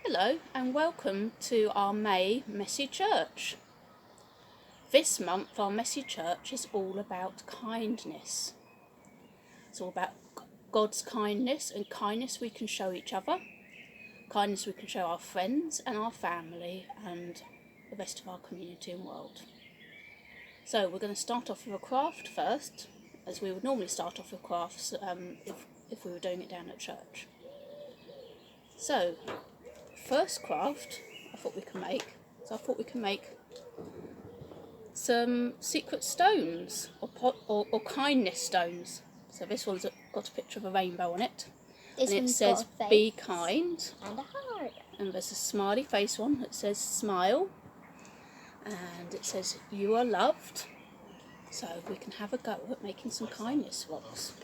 Hello and welcome to our May Messy Church. This month our Messy Church is all about kindness. It's all about God's kindness and kindness we can show each other, kindness we can show our friends and our family and the rest of our community and world. So we're going to start off with a craft first, as we would normally start off with crafts if we were doing it down at church. So, first craft I thought we can make some secret stones or kindness stones. So this one's got a picture of a rainbow on it, and it says be kind, and a heart, and there's a smiley face one that says smile, and it says you are loved. So we can have a go at making some kindness rocks.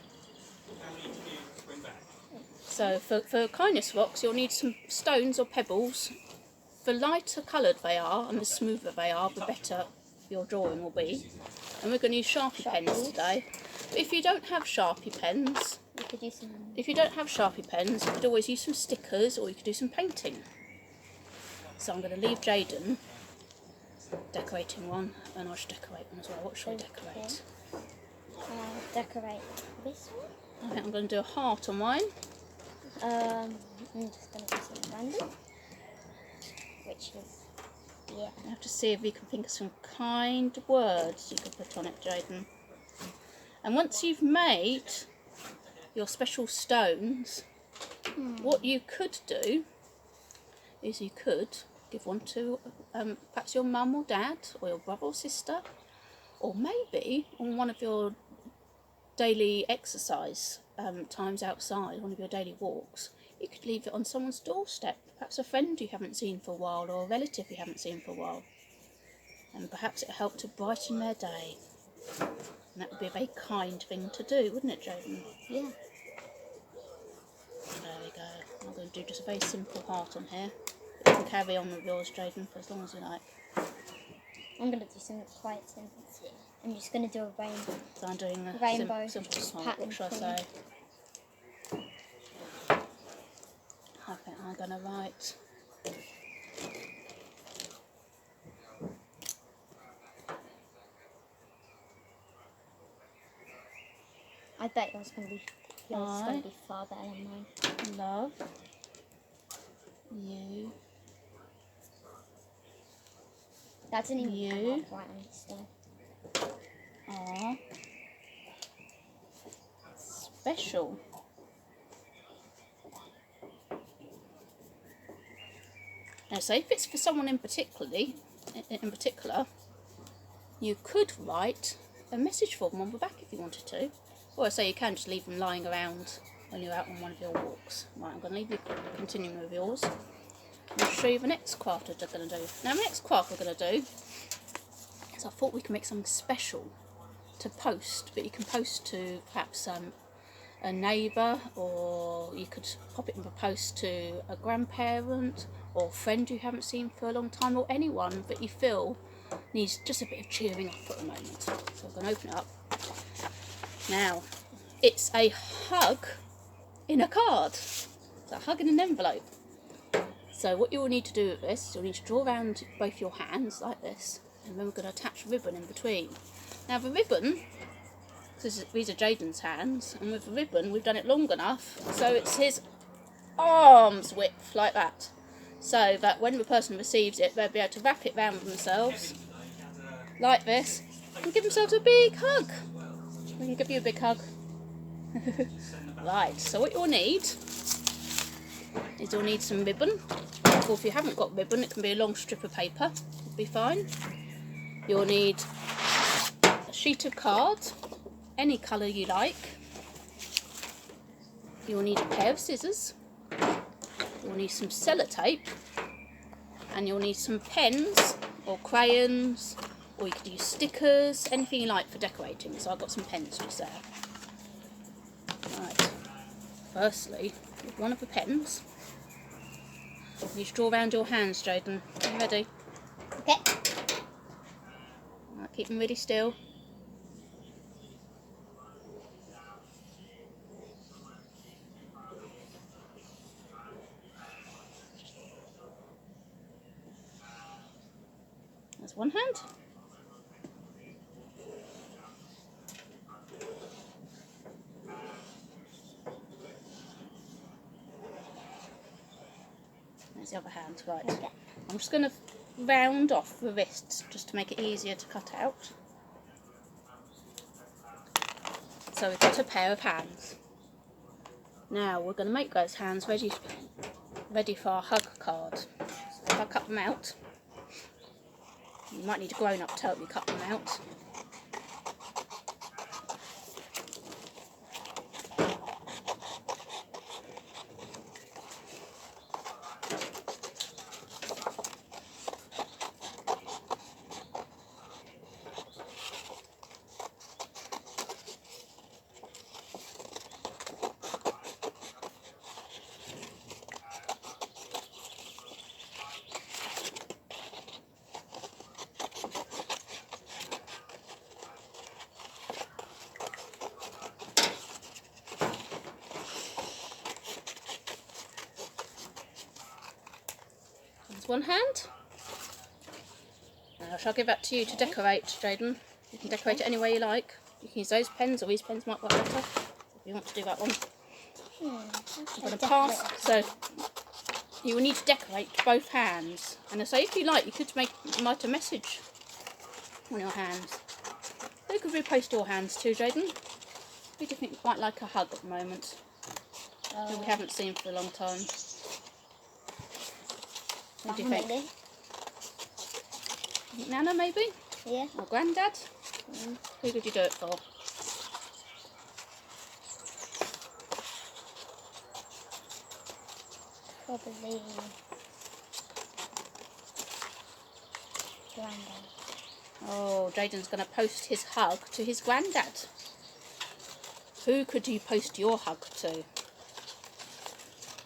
So for kindness rocks you'll need some stones or pebbles. The lighter coloured they are and the smoother they are, the better your drawing will be. And we're going to use Sharpie pens today. But if you don't have Sharpie pens, you could always use some stickers or you could do some painting. So I'm going to leave Jaden decorating one, and I should decorate one as well. What should I decorate? Decorate this one. I think I'm going to do a heart on mine. I'm just going to do something random, which is, yeah. You have to see if you can think of some kind words you can put on it, Jaden. And once you've made your special stones, what you could do is you could give one to perhaps your mum or dad or your brother or sister, or maybe on one of your daily exercise times outside, one of your daily walks, you could leave it on someone's doorstep, perhaps a friend you haven't seen for a while or a relative you haven't seen for a while, and perhaps it'll help to brighten their day. And that would be a very kind thing to do, wouldn't it, Jaden? Yeah. There we go. I'm going to do just a very simple heart on here. You can carry on with yours, Jaden, for as long as you like. I'm going to do something quite simple. I'm just going to do a rainbow. So I'm doing a rainbow simple heart. What should I say? I think I'm going to write I bet yours going to be far better than mine. love you. That didn't even You come out right on the stone. are special. Now, so if it's for someone in particular, you could write a message for them on the back if you wanted to. Or I say you can just leave them lying around when you're out on one of your walks. Right, I'm going to leave you continuing with yours. I'll show you the next craft we're going to do. Now, the next craft we're going to do is I thought we could make something special to post, but you can post to perhaps a neighbour, or you could pop it in the post to a grandparent or a friend you haven't seen for a long time, or anyone that you feel needs just a bit of cheering up at the moment. So I'm going to open it up. Now, it's a hug in a card. It's a hug in an envelope. So what you will need to do with this is you'll need to draw around both your hands like this, and then we're going to attach ribbon in between. Now the ribbon, because these are Jaden's hands, and with the ribbon we've done it long enough so it's his arm's width, like that, so that when the person receives it they'll be able to wrap it round themselves like this and give themselves a big hug. We can give you a big hug. Right, so what you'll need is you'll need some ribbon, or if you haven't got ribbon it can be a long strip of paper, it'll be fine. You'll need a sheet of card, any colour you like. You'll need a pair of scissors. You'll need some sellotape, and you'll need some pens or crayons, or you could use stickers, anything you like for decorating. So I've got some pens just there. Right, firstly, with one of the pens, you draw around your hands, Jaden. Are you ready? Okay. Right, keep them really still. There's one hand. There's the other hand, right. Okay. I'm just going to round off the wrists just to make it easier to cut out. So we've got a pair of hands. Now we're going to make those hands ready for our hug card. So if I cut them out, you might need a grown-up to help you cut them out. There's one hand. Now I shall give that to you to decorate, Jaden. You can decorate it any way you like. You can use those pens, or these pens might work better if you want to do that one. I'm going to pass. So you will need to decorate both hands. And so if you like, you could write a message on your hands. You could repost your hands too, Jaden. Who do you think might like a hug at the moment? Who we haven't seen for a long time. What do you think? Maybe. Nana, maybe? Yeah. Or Grandad? Who could you do it for? Probably Granddad. Oh, Jaden's going to post his hug to his granddad. Who could you post your hug to?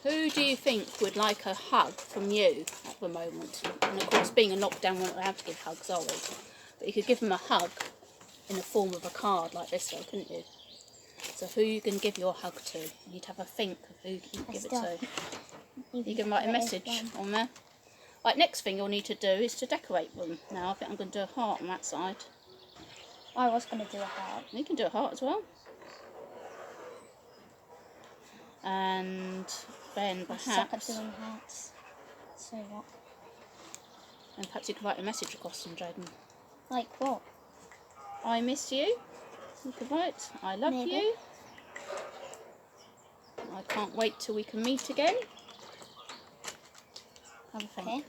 Who do you think would like a hug from you at the moment? And of course, being in lockdown, we're not allowed to give hugs, are we? But you could give them a hug in the form of a card like this, though, couldn't you? So who you can give your hug to? You need to have a think of who you can give it to. You can write a message on there. Right, next thing you'll need to do is to decorate them. Now, I think I'm going to do a heart on that side. I was going to do a heart. You can do a heart as well. And then I suck at perhaps, doing hearts. So what? and perhaps you could write a message across them, Jaden. Like what? I miss you. You could write, I love Maybe. you. I can't wait till we can meet again. Have a think. Okay.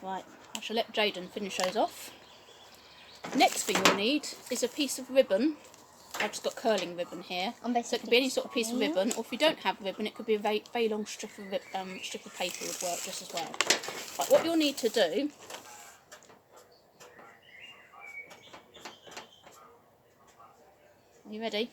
Right, I shall let Jaden finish those off. Next thing you'll need is a piece of ribbon. I've just got curling ribbon here. So it could be any sort of piece of ribbon, or if you don't have ribbon, it could be a very long strip of paper would work just as well. Right, what you'll need to do Are you ready?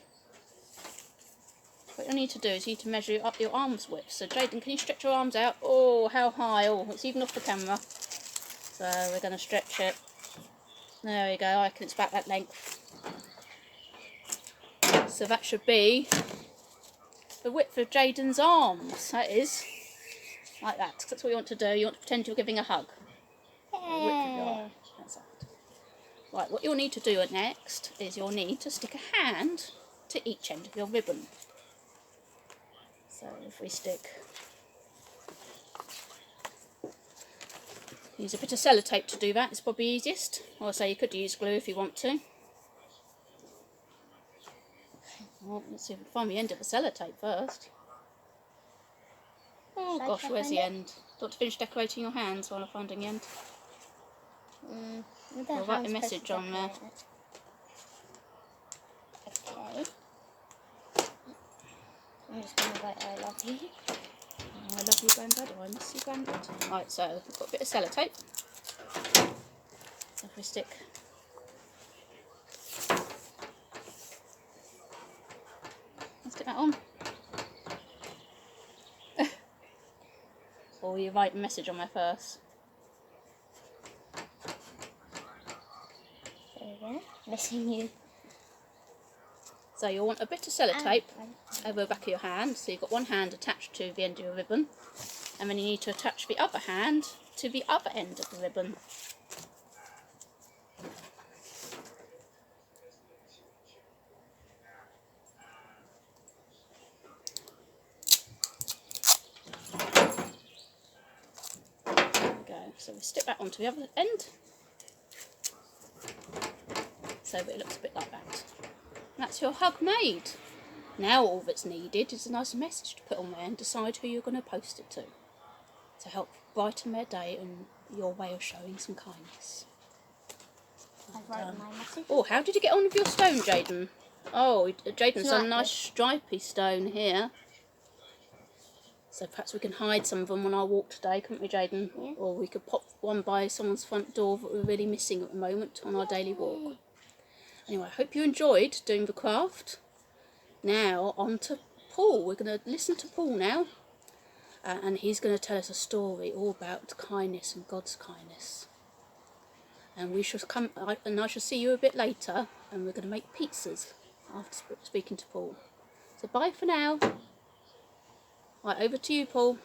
What you'll need to do is you need to measure up your arms width. So Jaden, can you stretch your arms out? Oh, how high? Oh, it's even off the camera. So we're going to stretch it. There we go, I reckon it's about that length. So that should be the width of Jaden's arms. That is. Like that. That's what you want to do. You want to pretend you're giving a hug. The width of your arm. That's that. Right, what you'll need to do next is you'll need to stick a hand to each end of your ribbon. So if we use a bit of sellotape to do that, it's probably easiest. Or so you could use glue if you want to. Well, let's see if we can find the end of the sellotape first. Oh gosh, where's the end? Do you want to finish decorating your hands while I'm finding the end? We'll write a message on there. Okay. I'm just going to write I love you. I love you, Grandad, or I miss you, Grandad. Right, so we've got a bit of sellotape. If we stick that on. Or you write a message on there first. There we go. Missing you. So you'll want a bit of sellotape over the back of your hand. So you've got one hand attached to the end of your ribbon. And then you need to attach the other hand to the other end of the ribbon. There we go. So we stick that onto the other end, so that it looks a bit like that. And that's your hug made. Now all that's needed is a nice message to put on there and decide who you're going to post it to help brighten their day and your way of showing some kindness. I've written my message. Oh, how did you get on with your stone, Jaden? Oh, Jaden's done a nice stripy stone here. So perhaps we can hide some of them on our walk today, couldn't we, Jaden? Yeah. Or we could pop one by someone's front door that we're really missing at the moment on our daily walk. Anyway, I hope you enjoyed doing the craft. Now, on to Paul. We're going to listen to Paul now. And he's going to tell us a story all about kindness and God's kindness. And we shall come, and I shall see you a bit later, and we're going to make pizzas after speaking to Paul. So bye for now. Right, over to you, Paul.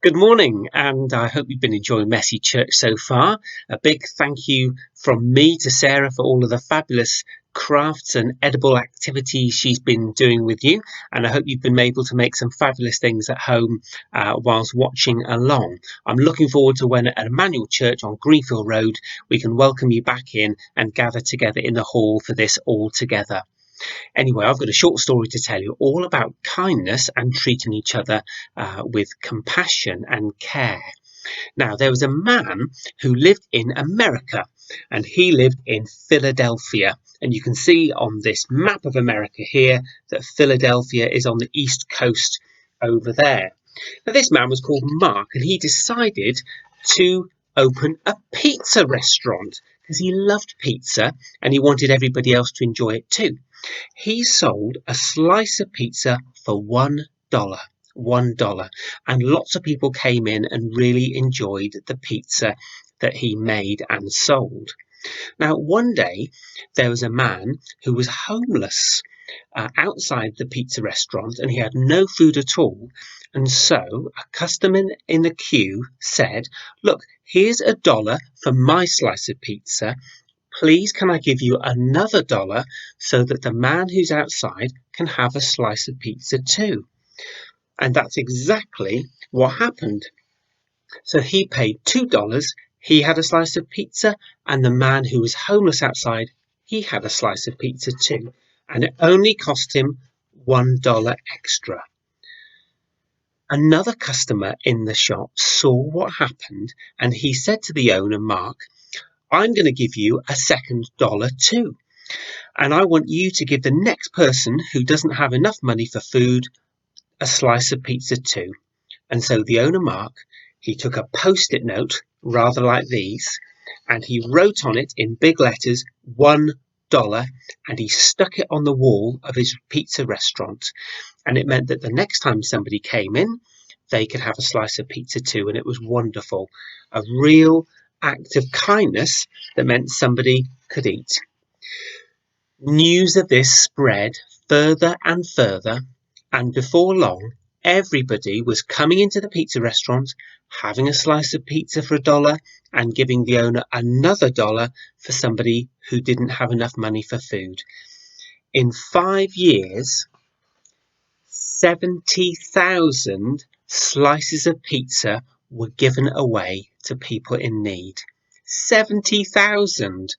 Good morning, and I hope you've been enjoying Messy Church so far. A big thank you from me to Sarah for all of the fabulous crafts and edible activities she's been doing with you, and I hope you've been able to make some fabulous things at home whilst watching along. I'm looking forward to when at Emmanuel Church on Greenfield Road we can welcome you back in and gather together in the hall for this all together. Anyway, I've got a short story to tell you all about kindness and treating each other with compassion and care. Now, there was a man who lived in America, and he lived in Philadelphia. And you can see on this map of America here that Philadelphia is on the east coast over there. Now, this man was called Mark, and he decided to open a pizza restaurant because he loved pizza and he wanted everybody else to enjoy it too. He sold a slice of pizza for $1, and lots of people came in and really enjoyed the pizza that he made and sold. Now, one day there was a man who was homeless outside the pizza restaurant, and he had no food at all. And so a customer in the queue said, "Look, here's $1 for my slice of pizza. Please, can I give you another $1 so that the man who's outside can have a slice of pizza too?" And that's exactly what happened. So he paid $2, he had a slice of pizza, and the man who was homeless outside, he had a slice of pizza too. And it only cost him $1 extra. Another customer in the shop saw what happened, and he said to the owner, Mark, "I'm going to give you a second $1 too. And I want you to give the next person who doesn't have enough money for food a slice of pizza too." And so the owner, Mark, he took a post-it note, rather like these, and he wrote on it in big letters, $1, and he stuck it on the wall of his pizza restaurant. And it meant that the next time somebody came in, they could have a slice of pizza too, and it was wonderful. A real act of kindness that meant somebody could eat. News of this spread further and further, and before long, everybody was coming into the pizza restaurant, having a slice of pizza for $1 and giving the owner another $1 for somebody who didn't have enough money for food. In 5 years, 70,000 slices of pizza were given away to people in need. 70,000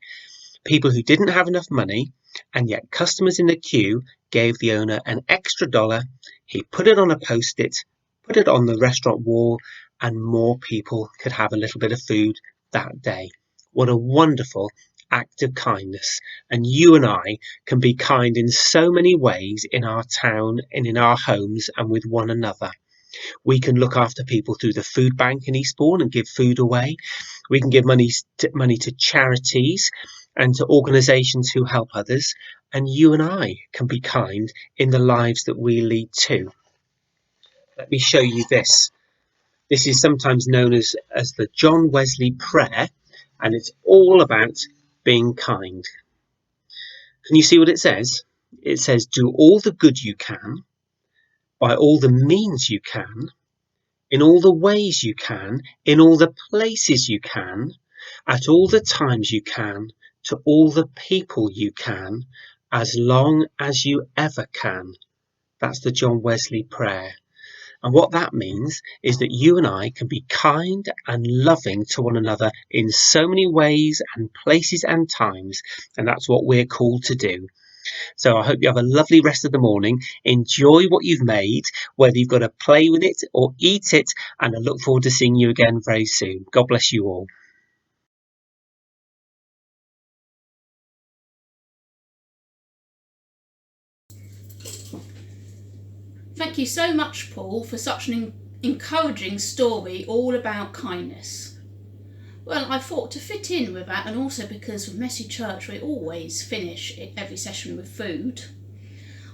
people who didn't have enough money, and yet customers in the queue gave the owner an extra $1. He put it on a post-it, put it on the restaurant wall, and more people could have a little bit of food that day. What a wonderful act of kindness. And you and I can be kind in so many ways in our town and in our homes and with one another. We can look after people through the food bank in Eastbourne and give food away. We can give money to charities and to organisations who help others. And you and I can be kind in the lives that we lead too. Let me show you this. This is sometimes known as the John Wesley Prayer, and it's all about being kind. Can you see what it says? It says, "Do all the good you can, by all the means you can, in all the ways you can, in all the places you can, at all the times you can, to all the people you can, as long as you ever can. That's the John Wesley prayer. And what that means is that you and I can be kind and loving to one another in so many ways and places and times, and that's what we're called to do. So I hope you have a lovely rest of the morning. Enjoy what you've made, whether you've got to play with it or eat it, and I look forward to seeing you again very soon. God bless you all. Thank you so much, Paul, for such an encouraging story all about kindness. Well, I thought to fit in with that, and also because with Messy Church we always finish every session with food,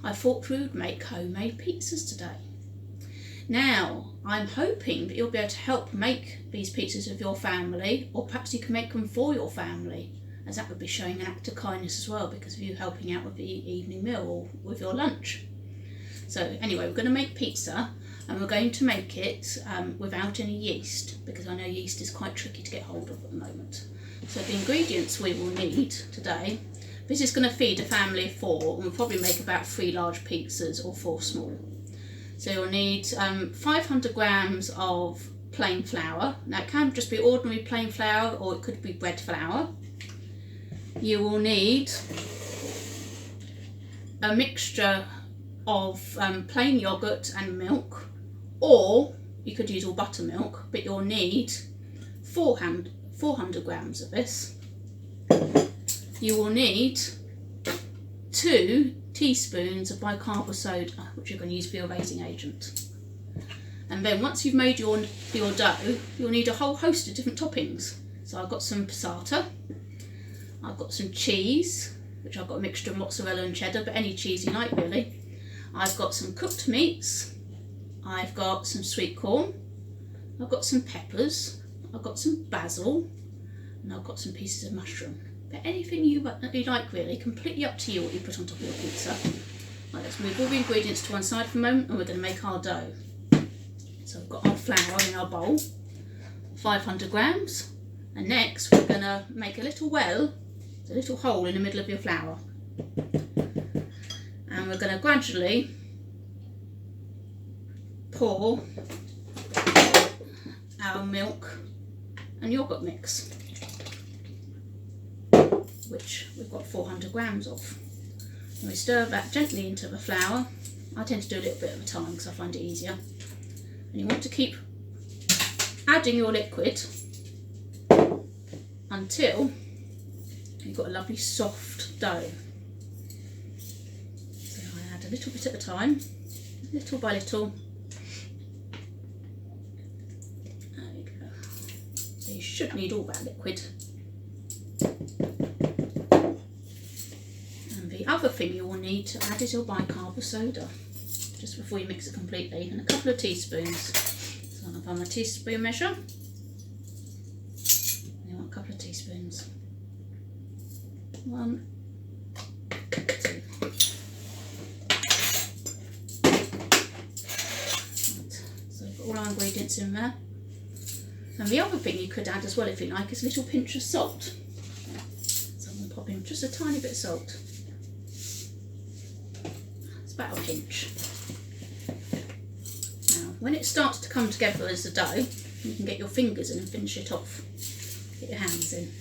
I thought we would make homemade pizzas today. Now, I'm hoping that you'll be able to help make these pizzas with your family, or perhaps you can make them for your family, as that would be showing an act of kindness as well, because of you helping out with the evening meal or with your lunch. So anyway, we're going to make pizza, and we're going to make it without any yeast, because I know yeast is quite tricky to get hold of at the moment. So the ingredients we will need today, this is going to feed a family of 4, and we'll probably make about 3 large pizzas or 4 small. So you'll need 500 grams of plain flour. Now it can just be ordinary plain flour, or it could be bread flour. You will need a mixture of plain yoghurt and milk, or you could use all buttermilk, but you'll need 400 grams of this. You will need 2 teaspoons of bicarb soda, which you're going to use for your raising agent. And then once you've made your dough, you'll need a whole host of different toppings. So I've got some passata, I've got some cheese, which I've got a mixture of mozzarella and cheddar, but any cheese you like really. I've got some cooked meats, I've got some sweet corn, I've got some peppers, I've got some basil, and I've got some pieces of mushroom. But anything you like really, completely up to you what you put on top of your pizza. Right, let's move all the ingredients to one side for a moment, and we're going to make our dough. So we've got our flour in our bowl, 500 grams, and next we're going to make a little well, a little hole in the middle of your flour. And we're going to gradually pour our milk and yoghurt mix, which we've got 400 grams of. And we stir that gently into the flour. I tend to do a little bit at a time because I find it easier. And you want to keep adding your liquid until you've got a lovely soft dough. So I add a little bit at a time, little by little. There we go. So you should need all that liquid. And the other thing you will need to add is your bicarb soda, just before you mix it completely, and a couple of teaspoons. So I'll have my teaspoon measure. And you want a couple of teaspoons. 1, 2. So we've got all our ingredients in there. And the other thing you could add as well, if you like, is a little pinch of salt. So I'm going to pop in just a tiny bit of salt. It's about a pinch. Now, when it starts to come together as a dough, you can get your fingers in and finish it off. Get your hands in.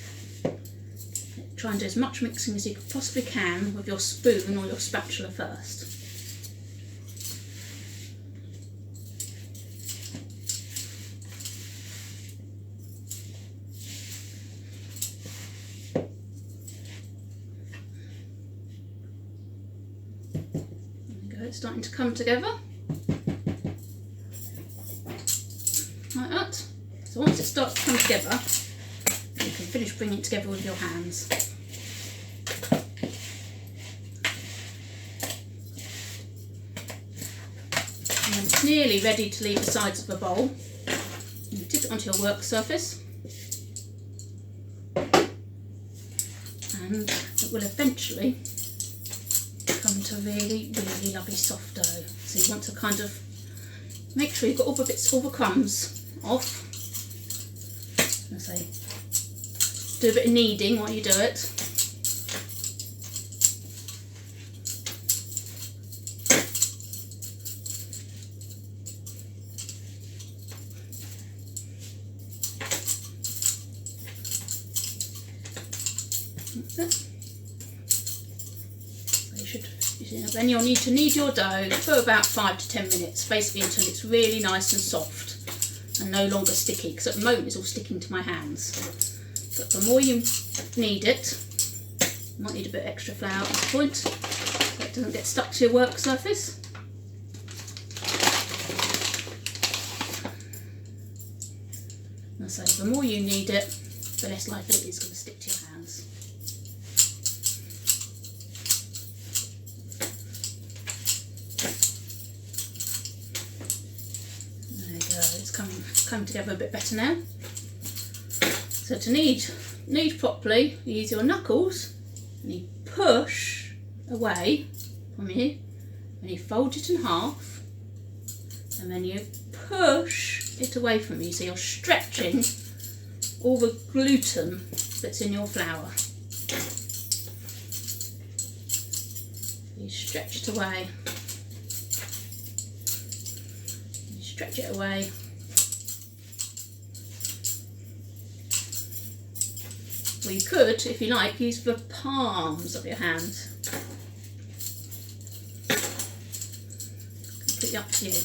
Try and do as much mixing as you possibly can with your spoon or your spatula first. It's starting to come together like that. So once it starts to come together, you can finish bringing it together with your hands. And when it's nearly ready to leave the sides of the bowl, you tip it onto your work surface, and it will eventually come to really, really lovely soft dough. So you want to kind of make sure you've got all the bits, all the crumbs off. I say, do a bit of kneading while you do it. Then you'll need to knead your dough for about 5 to 10 minutes, basically until it's really nice and soft and no longer sticky, because at the moment it's all sticking to my hands. But the more you knead it, you might need a bit extra flour at this point so it doesn't get stuck to your work surface. And so the more you knead it, the less likely it is going to stick to your hands. Come together a bit better now. So to knead properly, you use your knuckles and you push away from you, and you fold it in half, and then you push it away from you, so you're stretching all the gluten that's in your flour. You stretch it away, you stretch it away. Or you could, if you like, use the palms of your hands. Completely up to you.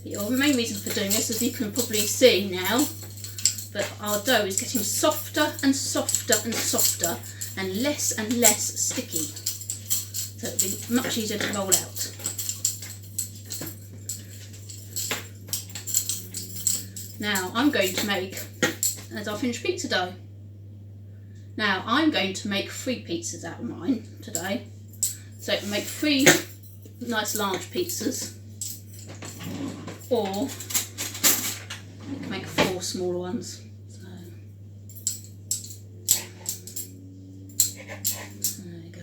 The main reason for doing this, as you can probably see now, that our dough is getting softer and softer and softer and less sticky. So it'll be much easier to roll out. Now I'm going to make, as our finished pizza dough. Now I'm going to make 3 pizzas out of mine today. So I can make 3 nice large pizzas, or you can make 4 smaller ones. So there you go.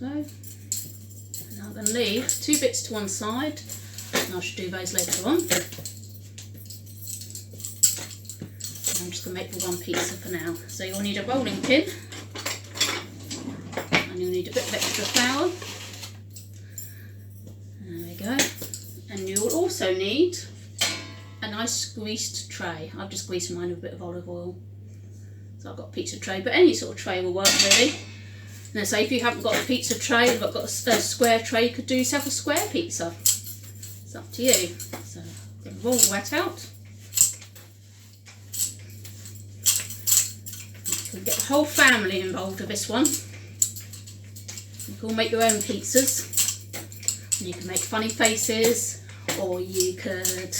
And I'm going to leave 2 bits to one side, and I should do those later on. And I'm just going to make the 1 pizza for now. So you'll need a rolling pin, and you'll need a bit of extra flour. There we go. And you'll also need a nice greased tray. I've just greased mine with a bit of olive oil. So I've got a pizza tray, but any sort of tray will work really. Now, say if you haven't got a pizza tray, but got a square tray, you could do yourself a square pizza. It's up to you. So I'm going to roll that out. You can get the whole family involved with this one. You can all make your own pizzas. And you can make funny faces, or you could,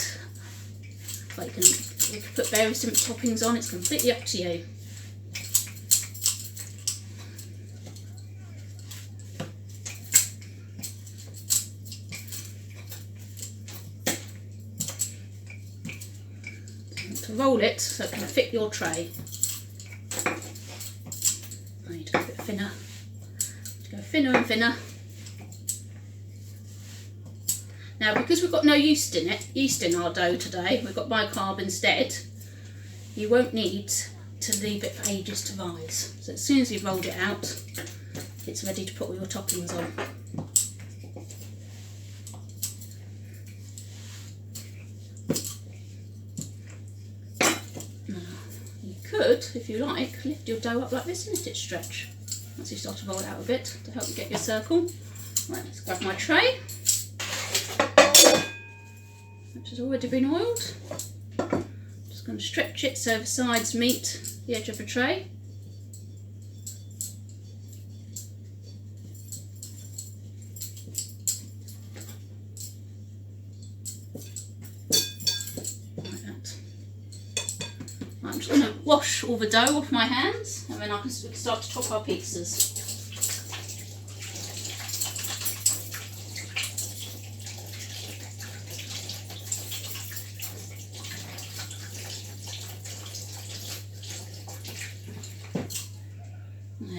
you could put various different toppings on. It's completely up to you. Roll it so it can fit your tray. I need to go a bit thinner. Go thinner and thinner. Now, because we've got no yeast in our dough today, we've got bicarb instead, you won't need to leave it for ages to rise. So as soon as you've rolled it out, it's ready to put all your toppings on. If you like, lift your dough up like this and let it stretch once you start to roll it out a bit to help you get your circle. Right, let's grab my tray, which has already been oiled. Just going to stretch it so the sides meet the edge of the tray. I'm just going to wash all the dough off my hands, and then we can start to top our pizzas.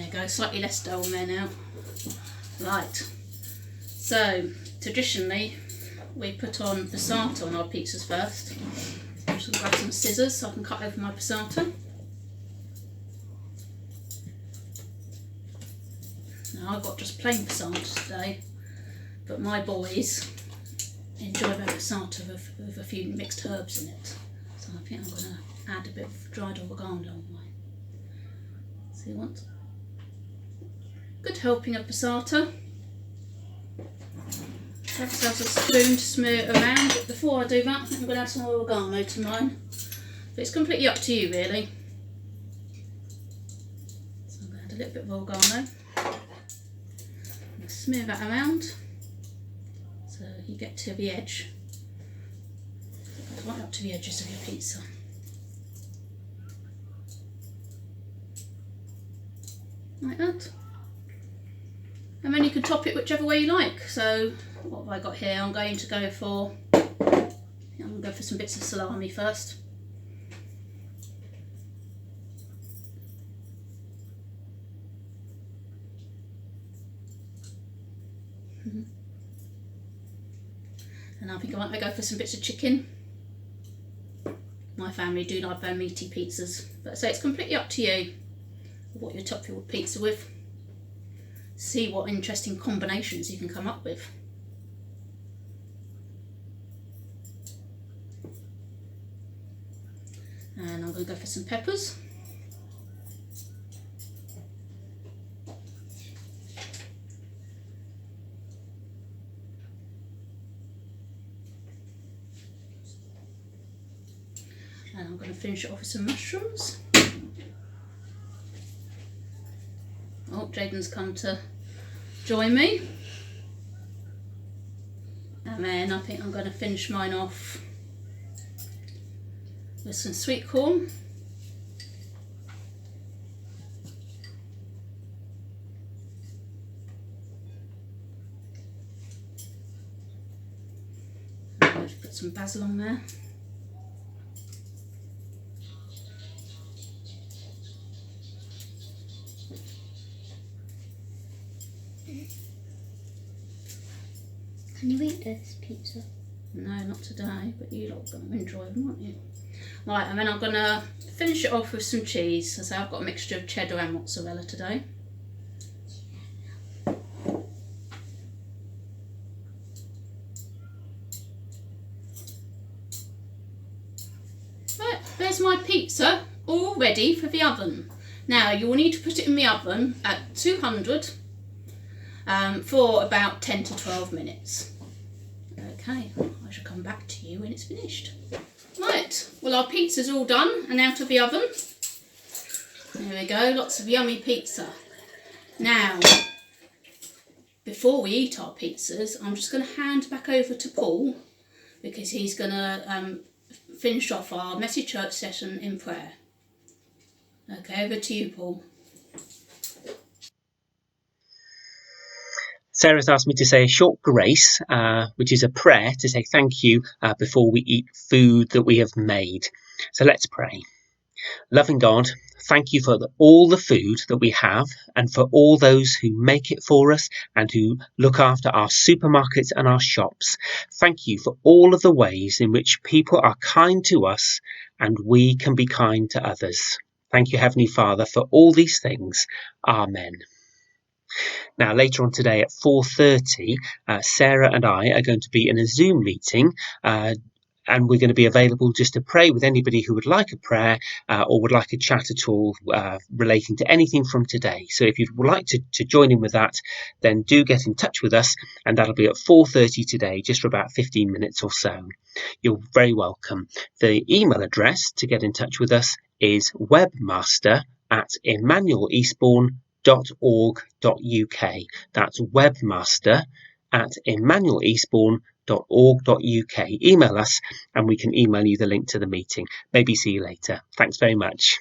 you go, slightly less dull there now. Right, so traditionally we put on passata on our pizzas first. I'm just going to grab some scissors so I can cut open my passata. Now I've got just plain passata today, but my boys enjoy their passata with a few mixed herbs in it. So I think I'm going to add a bit of dried oregano on mine. So you want a good helping of passata. Grab myself a spoon to smear it around, but before I do that I think I'm going to add some oregano to mine. But it's completely up to you really. So I'm going to add a little bit of oregano. Smear that around so you get to the edge, right up to the edges of your pizza. Like that. And then you can top it whichever way you like. So what have I got here? I'm going to go for some bits of salami first. And I think I might go for some bits of chicken. My family do like their meaty pizzas, but so it's completely up to you what you top your pizza with. See what interesting combinations you can come up with. And I'm going to go for some peppers. And I'm going to finish it off with some mushrooms. Oh, Jaden's come to join me. And then I think I'm going to finish mine off with some sweet corn. I'm going to put some basil on there. Can you eat this pizza? No, not today, but you lot are going to enjoy them, aren't you? Right, and then I'm going to finish it off with some cheese. As I say, I've got a mixture of cheddar and mozzarella today. Right, there's my pizza all ready for the oven. Now you will need to put it in the oven at 200 for about 10 to 12 minutes. Okay, I shall come back to you when it's finished. Right, well our pizza's all done and out of the oven. There we go, lots of yummy pizza. Now, before we eat our pizzas, I'm just going to hand back over to Paul because he's going to finish off our Messy Church session in prayer. Okay, over to you, Paul. Sarah's asked me to say a short grace, which is a prayer to say thank you before we eat food that we have made. So let's pray. Loving God, thank you for all the food that we have and for all those who make it for us and who look after our supermarkets and our shops. Thank you for all of the ways in which people are kind to us and we can be kind to others. Thank you, Heavenly Father, for all these things. Amen. Now, later on today at 4:30, Sarah and I are going to be in a Zoom meeting and we're going to be available just to pray with anybody who would like a prayer or would like a chat at all relating to anything from today. So if you'd like to join in with that, then do get in touch with us, and that'll be at 4:30 today, just for about 15 minutes or so. You're very welcome. The email address to get in touch with us is webmaster@emmanueleastbourne.org.uk. That's webmaster@emmanueleastbourne.org.uk. Email us and we can email you the link to the meeting. Maybe see you later. Thanks very much.